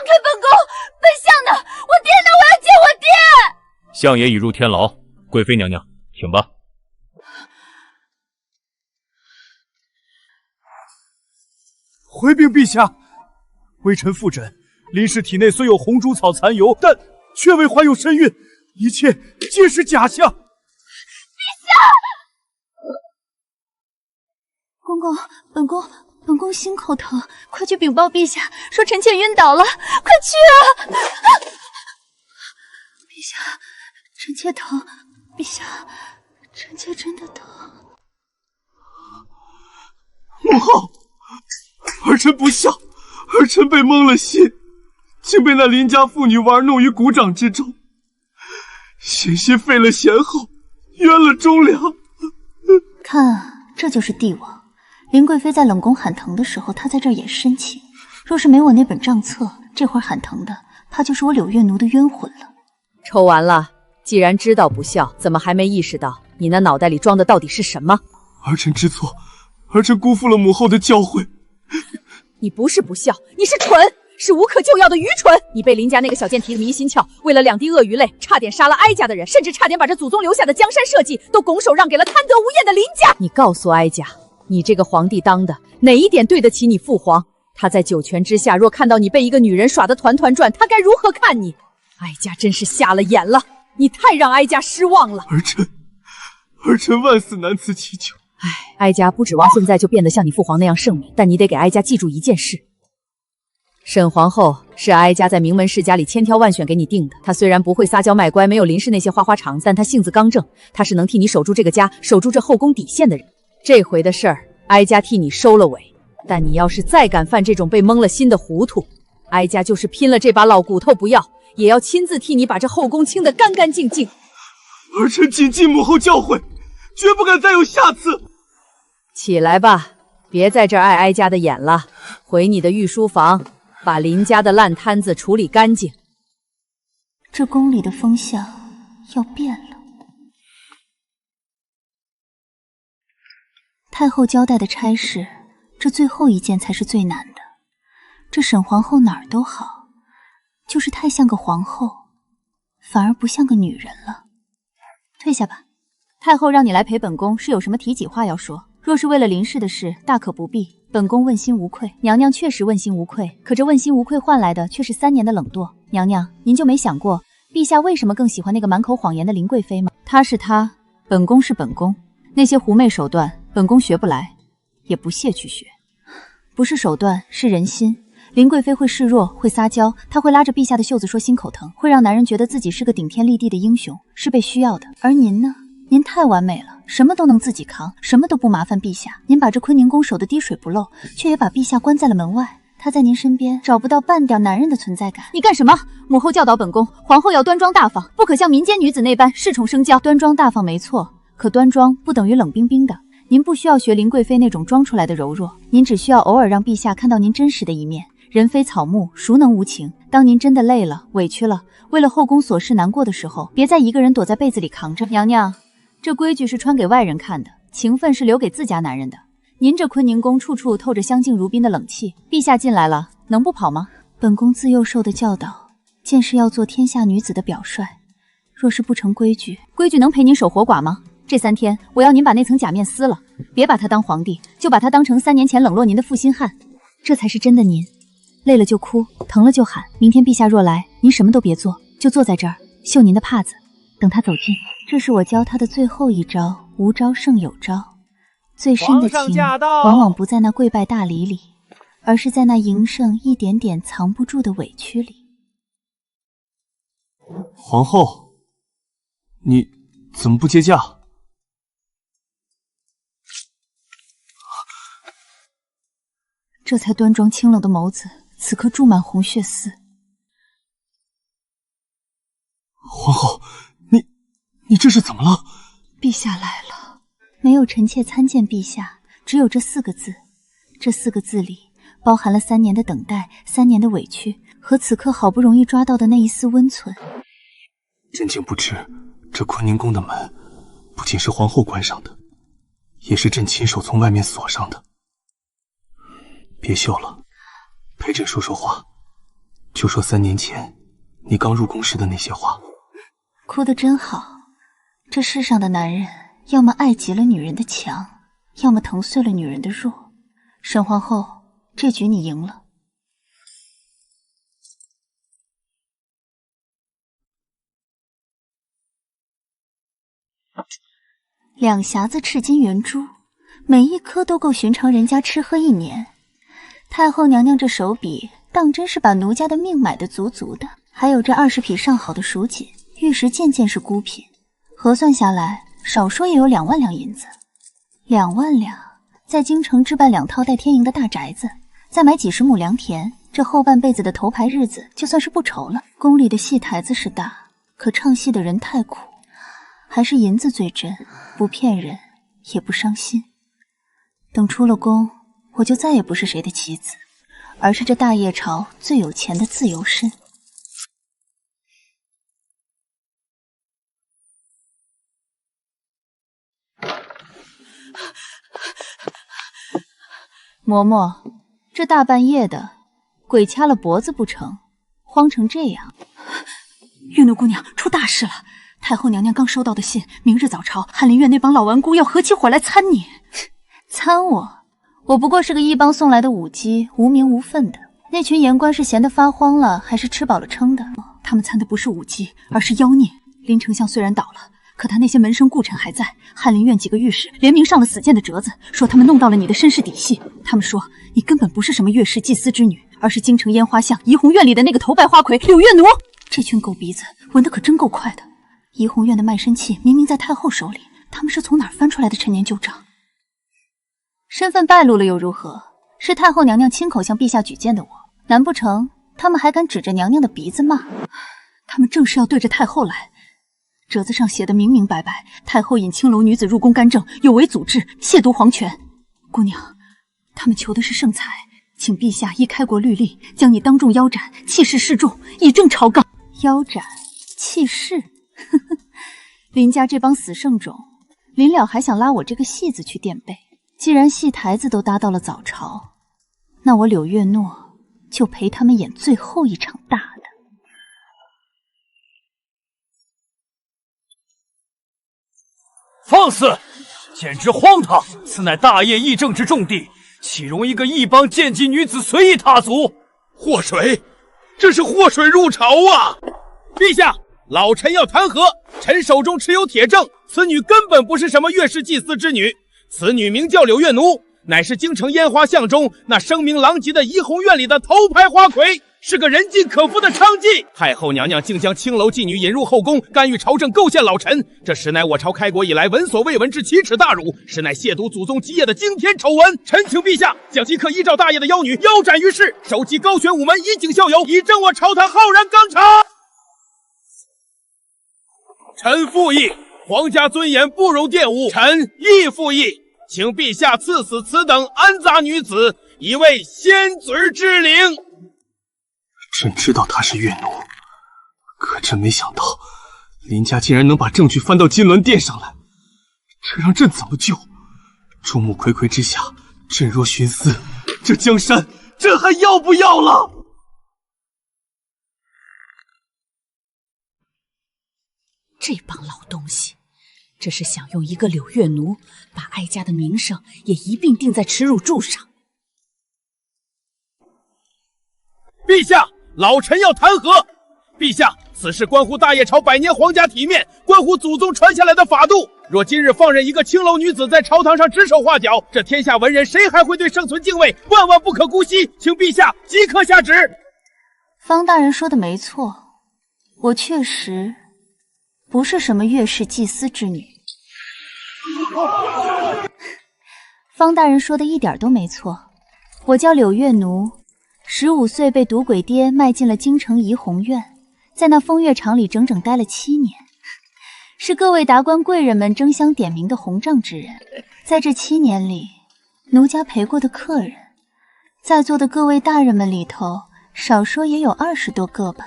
开本宫！本相呢？我爹呢？我要见我爹！相爷已入天牢，贵妃娘娘，请吧。回禀陛下，微臣复诊，林氏体内虽有红珠草残油，但却未怀有身孕，一切皆是假象。陛下，公公，本宫心口疼，快去禀报陛下，说臣妾晕倒了，快去啊！陛下，臣妾疼，陛下，臣妾真的疼。母后。儿臣不孝，儿臣被蒙了心，竟被那林家妇女玩弄于股掌之中，险些废了贤后，冤了忠良。看啊，这就是帝王。林贵妃在冷宫喊疼的时候，她在这儿也深情。若是没我那本账册，这会儿喊疼的，怕就是我柳月奴的冤魂了。抽完了，既然知道不孝，怎么还没意识到你那脑袋里装的到底是什么？儿臣知错，儿臣辜负了母后的教诲。你不是不孝，你是蠢，是无可救药的愚蠢。你被林家那个小贱蹄子迷心窍，为了2滴鳄鱼泪，差点杀了哀家的人，甚至差点把这祖宗留下的江山社稷都拱手让给了贪得无厌的林家。你告诉哀家，你这个皇帝当的哪一点对得起你父皇？他在九泉之下，若看到你被一个女人耍得团团转，他该如何看你？哀家真是瞎了眼了，你太让哀家失望了。儿臣万死难辞其咎。哀家不指望现在就变得像你父皇那样圣明，但你得给哀家记住一件事：沈皇后是哀家在名门世家里千挑万选给你定的。她虽然不会撒娇卖乖，没有林氏那些花花肠子，但她性子刚正，她是能替你守住这个家，守住这后宫底线的人。这回的事儿，哀家替你收了尾，但你要是再敢犯这种被蒙了心的糊涂，哀家就是拼了这把老骨头不要，也要亲自替你把这后宫清得干干净净。儿臣谨记母后教诲，绝不敢再有下次。起来吧，别在这儿碍哀家的眼了，回你的御书房，把林家的烂摊子处理干净。这宫里的风向要变了。太后交代的差事，这最后一件才是最难的。这沈皇后哪儿都好，就是太像个皇后，反而不像个女人了。退下吧，太后让你来陪本宫，是有什么体己话要说？若是为了林氏的事，大可不必。本宫问心无愧，娘娘确实问心无愧，可这问心无愧换来的却是3年的冷惰。娘娘，您就没想过，陛下为什么更喜欢那个满口谎言的林贵妃吗？她是她，本宫是本宫，那些狐媚手段，本宫学不来，也不屑去学。不是手段，是人心。林贵妃会示弱，会撒娇，她会拉着陛下的袖子说心口疼，会让男人觉得自己是个顶天立地的英雄，是被需要的。而您呢？您太完美了，什么都能自己扛，什么都不麻烦陛下。您把这坤宁宫守得滴水不漏，却也把陛下关在了门外。她在您身边找不到半点男人的存在感。你干什么？母后教导本宫，皇后要端庄大方，不可像民间女子那般恃宠生骄。端庄大方没错，可端庄不等于冷冰冰的。您不需要学林贵妃那种装出来的柔弱，您只需要偶尔让陛下看到您真实的一面。人非草木，孰能无情？当您真的累了、委屈了，为了后宫琐事难过的时候，别再一个人躲在被子里扛着。娘娘，这规矩是穿给外人看的，情分是留给自家男人的。您这坤宁宫处处透着相敬如宾的冷气，陛下进来了，能不跑吗？本宫自幼受的教导，见是要做天下女子的表率。若是不成规矩，规矩能陪您守活寡吗？这3天，我要您把那层假面撕了，别把他当皇帝，就把他当成3年前冷落您的负心汉，这才是真的您。累了就哭，疼了就喊。明天陛下若来，您什么都别做，就坐在这儿绣您的帕子，等他走近。这是我教他的最后一招，无招胜有招。最深的情，往往不在那跪拜大礼里，而是在那营盛一点点藏不住的委屈里。皇后，你怎么不接驾？这才端庄清冷的眸子，此刻注满红血丝。皇后，你这是怎么了？陛下来了。没有臣妾参见陛下，只有这4个字。这4个字里包含了3年的等待，3年的委屈，和此刻好不容易抓到的那一丝温存。朕竟不知，这坤宁宫的门不仅是皇后关上的，也是朕亲手从外面锁上的。别绣了，陪朕说说话，就说3年前你刚入宫时的那些话。哭得真好。这世上的男人，要么爱极了女人的强，要么疼碎了女人的弱。沈皇后，这局你赢了。2匣子赤金圆珠，每一颗都够寻常人家吃喝1年。太后娘娘这手笔，当真是把奴家的命买得足足的。还有这20匹上好的蜀锦，玉石件件是孤品，核算下来，少说也有2万两银子。2万两，在京城置办2套带天营的大宅子，再买几10亩良田，这后半辈子的头牌日子就算是不愁了。宫里的戏台子是大，可唱戏的人太苦，还是银子最真，不骗人，也不伤心。等出了宫，我就再也不是谁的棋子，而是这大夜朝最有钱的自由身。嬷嬷，这大半夜的，鬼掐了脖子不成？慌成这样！月奴姑娘，出大事了！太后娘娘刚收到的信，明日早朝，翰林院那帮老顽固要合起伙来参你。参我？我不过是个一帮送来的舞姬，无名无分的。那群言官是闲得发慌了，还是吃饱了撑的？他们参的不是舞姬，而是妖孽。林丞相虽然倒了，可他那些门生顾臣还在。翰林院几个御史联名上了死谏的折子，说他们弄到了你的身世底细。他们说你根本不是什么月氏祭司之女，而是京城烟花巷怡红院里的那个头拜花魁柳月奴。这群狗鼻子闻得可真够快的。怡红院的卖身契明明在太后手里，他们是从哪儿翻出来的陈年旧账？身份败露了又如何？是太后娘娘亲口向陛下举荐的我，难不成他们还敢指着娘娘的鼻子骂？他们正是要对着太后来。折子上写的明明白白，太后引青楼女子入宫干政，有违祖制，亵渎皇权。姑娘，他们求的是圣裁，请陛下依开国律例，将你当众腰斩，弃市示众，以正朝纲。腰斩弃市？林家这帮死圣种，临了还想拉我这个戏子去垫背。既然戏台子都搭到了早朝，那我柳月诺就陪他们演最后一场大的。放肆！简直荒唐！此乃大业议政之重地，岂容一个一帮贱籍女子随意踏足？祸水，这是祸水入朝啊！陛下，老臣要弹劾，臣手中持有铁证，此女根本不是什么月氏祭司之女，此女名叫柳月奴，乃是京城烟花巷中那声名狼藉的怡红院里的头牌花魁。是个人尽可夫的娼妓。太后娘娘竟将青楼妓女引入后宫，干预朝政，构陷老臣，这实乃我朝开国以来闻所未闻之奇耻大辱，实乃亵渎祖宗基业的惊天丑闻。臣请陛下将即刻依照大业的妖女腰斩于市，收集高悬午门，以儆效尤，以正我朝堂浩然纲常。臣复议，皇家尊严不容玷污。臣亦复议，请陛下赐死此等安杂女子，以为先嘴之灵。朕知道她是月奴，可朕没想到林家竟然能把证据翻到金銮殿上来，这让朕怎么救？众目睽睽之下，朕若徇私，这江山朕还要不要了？这帮老东西，这是想用一个柳月奴把哀家的名声也一并钉在耻辱柱上。陛下，老臣要弹劾。陛下，此事关乎大业朝百年皇家体面，关乎祖宗传下来的法度。若今日放任一个青楼女子在朝堂上指手画脚，这天下文人谁还会对圣存敬畏？万万不可姑息，请陛下即刻下旨。方大人说的没错，我确实不是什么月氏祭司之女。方大人说的一点都没错，我叫柳月奴，15岁被赌鬼爹卖进了京城怡红院，在那风月场里整整待了7年，是各位达官贵人们争相点名的红帐之人。在这7年里，奴家陪过的客人，在座的各位大人们里头，少说也有20多个吧。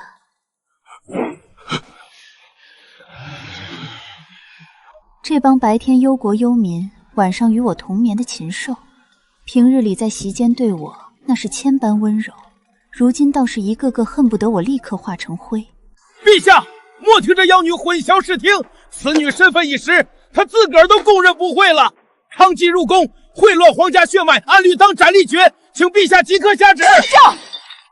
这帮白天忧国忧民，晚上与我同眠的禽兽，平日里在席间对我那是千般温柔，如今倒是一个个恨不得我立刻化成灰。陛下，莫听这妖女混淆视听，此女身份一时，她自个儿都供认不讳了。娼妓入宫，贿赂皇家血脉，按律当斩立决，请陛下即刻下旨。上！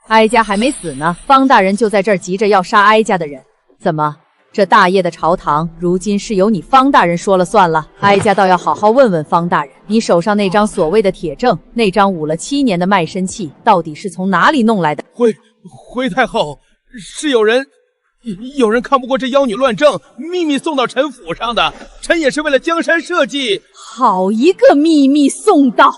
哀家还没死呢，方大人就在这儿急着要杀哀家的人，怎么？这大业的朝堂，如今是由你方大人说了算了。哀家倒要好好问问方大人，你手上那张所谓的铁证，那张捂了7年的卖身契，到底是从哪里弄来的？回太后，是有人看不过这妖女乱政，秘密送到臣府上的。臣也是为了江山社稷。好一个秘密送到！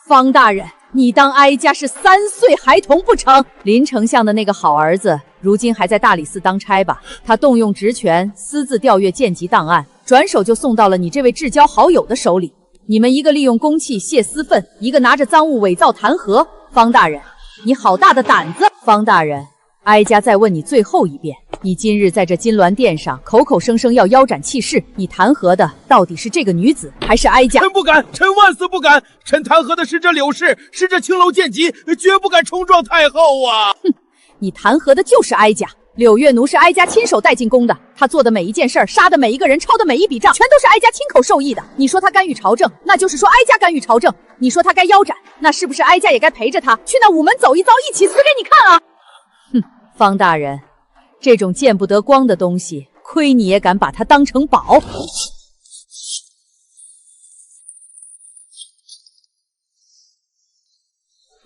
方大人，你当哀家是3岁孩童不成？林丞相的那个好儿子，如今还在大理寺当差吧？他动用职权，私自调阅县级档案，转手就送到了你这位至交好友的手里。你们一个利用公器泄私愤，一个拿着赃物伪造弹劾。方大人，你好大的胆子！方大人，哀家再问你最后一遍，你今日在这金銮殿上口口声声要腰斩弃市，你弹劾的到底是这个女子，还是哀家？臣不敢，臣万死不敢！臣弹劾的是这柳氏，是这青楼贱籍，绝不敢冲撞太后啊！哼，你弹劾的就是哀家。柳月奴是哀家亲手带进宫的，他做的每一件事儿，杀的每一个人，抄的每一笔账，全都是哀家亲口授意的。你说他干预朝政，那就是说哀家干预朝政；你说他该腰斩，那是不是哀家也该陪着他去那午门走一遭，一起死给你看啊？哼，方大人，这种见不得光的东西，亏你也敢把它当成宝。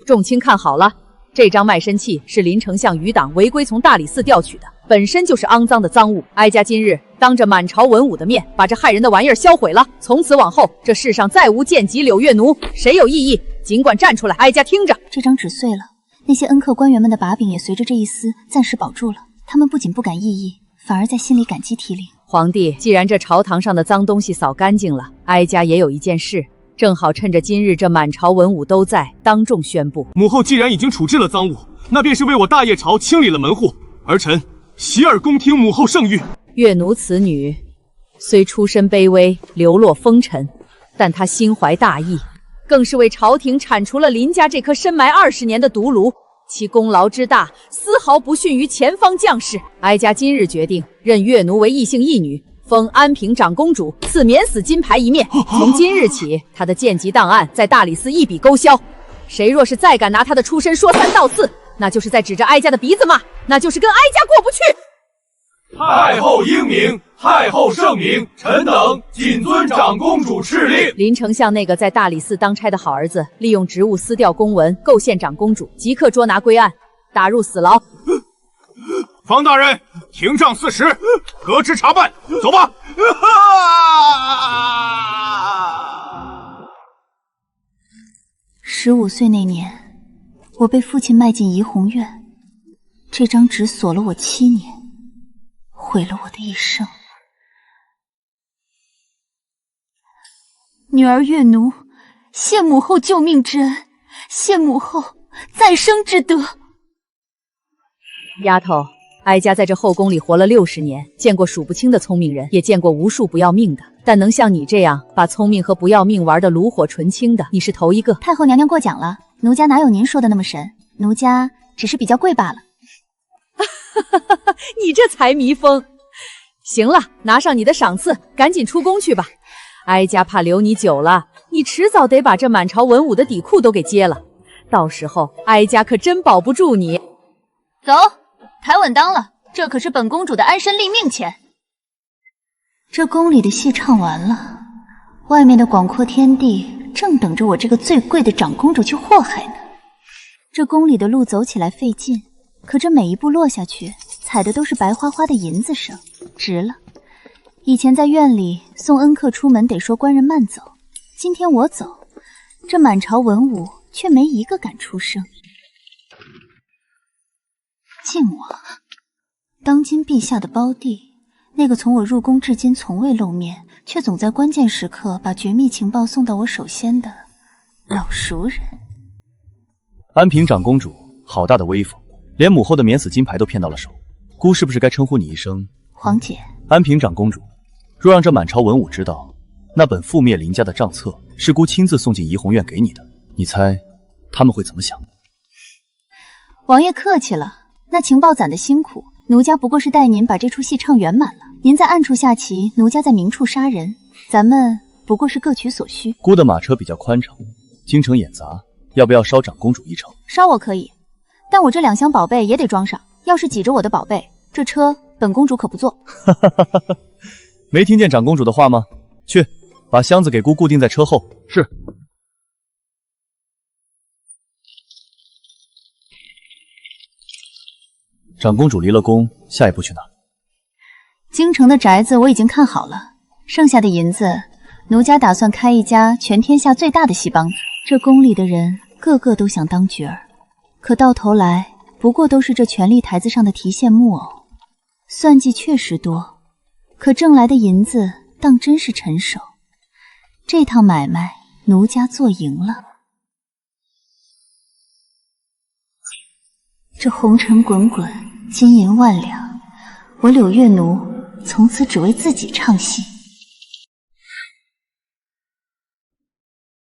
众卿看好了，这张卖身契是林丞相余党违规从大理寺调取的，本身就是肮脏的赃物。哀家今日当着满朝文武的面，把这害人的玩意儿销毁了。从此往后，这世上再无贱籍柳月奴，谁有异议，尽管站出来，哀家听着。这张纸碎了，那些恩客官员们的把柄也随着这一撕暂时保住了。他们不仅不敢异议，反而在心里感激涕零。皇帝，既然这朝堂上的脏东西扫干净了，哀家也有一件事。正好趁着今日这满朝文武都在，当众宣布：母后既然已经处置了赃物，那便是为我大业朝清理了门户，儿臣洗耳恭听母后圣谕。月奴此女虽出身卑微，流落风尘，但她心怀大义，更是为朝廷铲除了林家这颗深埋20年的毒瘤，其功劳之大，丝毫不逊于前方将士。哀家今日决定任月奴为异姓义女，封安平长公主，赐免死金牌一面。从今日起，她的贱籍档案在大理寺一笔勾销。谁若是再敢拿她的出身说三道四，那就是在指着哀家的鼻子骂，那就是跟哀家过不去。太后英明，太后圣明，臣等谨遵长公主敕令。林丞相那个在大理寺当差的好儿子，利用职务撕掉公文，构陷长公主，即刻捉拿归案。打入死牢。方大人，廷杖40，革职查办，走吧。15岁那年，我被父亲卖进怡红院，这张纸锁了我7年，毁了我的一生。女儿月奴，谢母后救命之恩，谢母后再生之德。丫头，哀家在这后宫里活了60年，见过数不清的聪明人，也见过无数不要命的，但能像你这样把聪明和不要命玩得炉火纯青的，你是头一个。太后娘娘过奖了，奴家哪有您说的那么神，奴家只是比较贵罢了。你这财迷疯！行了，拿上你的赏赐，赶紧出宫去吧。哀家怕留你久了，你迟早得把这满朝文武的底裤都给揭了，到时候哀家可真保不住你。走，抬稳当了，这可是本公主的安身立命钱。这宫里的戏唱完了，外面的广阔天地正等着我这个最贵的长公主去祸害呢。这宫里的路走起来费劲，可这每一步落下去，踩的都是白花花的银子声，值了。以前在院里送恩客出门得说官人慢走，今天我走，这满朝文武却没一个敢出声。晋王，当今陛下的胞弟，那个从我入宫至今从未露面，却总在关键时刻把绝密情报送到我手先的老熟人。安平长公主，好大的威风，连母后的免死金牌都骗到了手。姑是不是该称呼你一声皇姐？安平长公主，若让这满朝文武知道，那本覆灭林家的账册是姑亲自送进怡红院给你的，你猜他们会怎么想？王爷客气了，那情报攒得辛苦，奴家不过是带您把这出戏唱圆满了。您在暗处下棋，奴家在明处杀人，咱们不过是各取所需。姑的马车比较宽敞，京城眼杂，要不要捎长公主一程？捎我可以，但我这2箱宝贝也得装上，要是挤着我的宝贝，这车本公主可不坐。没听见长公主的话吗？去，把箱子给姑固定在车后。是。长公主离了宫，下一步去哪？京城的宅子我已经看好了，剩下的银子，奴家打算开一家全天下最大的戏帮子。这宫里的人个个都想当角儿，可到头来不过都是这权力台子上的提线木偶。算计确实多，可挣来的银子当真是沉手。这趟买卖奴家做赢了。这红尘滚滚，金银万两，我柳月奴从此只为自己唱戏。